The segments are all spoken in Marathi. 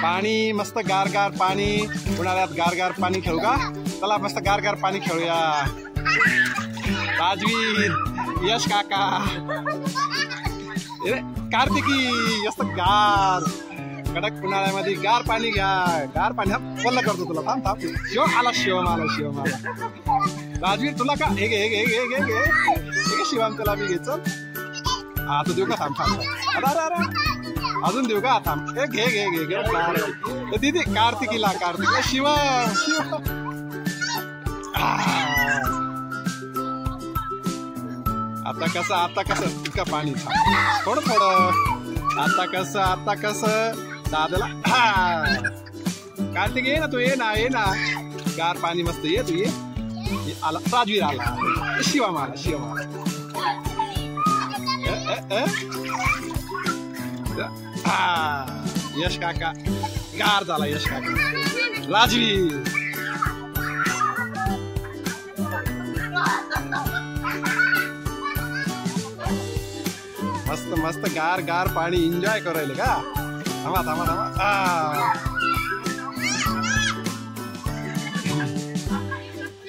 पाणी मस्त गार पाणी, उन्हाळ्यात गार पाणी खेळू का? चला मस्त गार पाणी खेळूया. राजवीर, यश काका, कार्तिकी, मस्त गार कडक उन्हाळ्यामध्ये गार पाणी घ्या. गार पाणी हा पल्ला करतो तुला. थांब शिवम आला. राजवीर तुला का? हे घे शिवम, तुला मी घे. चल हा तू देऊ का? थांब अरे अजून देऊ का? थांब घे दीदी. कार्तिकीला शिवम आता कसं इतका पाणी थोडं. आता कसं दादाला. कार्तिक ये ना तू, ये ना गार पाणी मस्त. ये तू ये आला. राजवीर आला. शिवम आला. यश काका गार झाला. यश काका. राजवीर मस्त गार पाणी एन्जॉय करायला का? थांबा.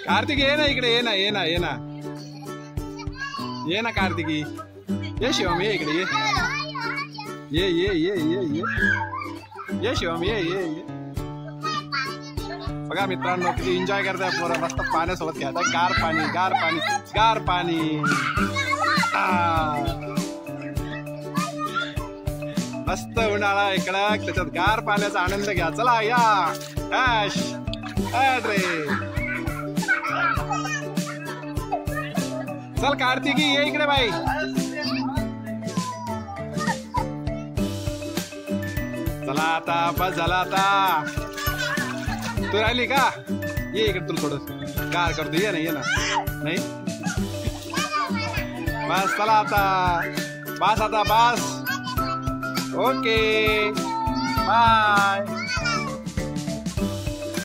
कार्तिकी ये ना इकडे. ये ना कार्तिकी. ये शिवम ये इकडे. ये शिवम ये. बघा मित्रांनो किती एन्जॉय करताय पोरं. मस्त पाण्यासोबत खेळतात. गार पाणी. मस्त उन्हाळा इकडं, त्याच्यात गार पाण्याचा आनंद घ्या. चला या. चल कार्तिकी ये इकडे बाई. चला आता बस झाला. आता तू राहिली का? ये इकडे. तुला थोडं गार करतो. ये ना नाही बस. चला आता बस. Okay bye.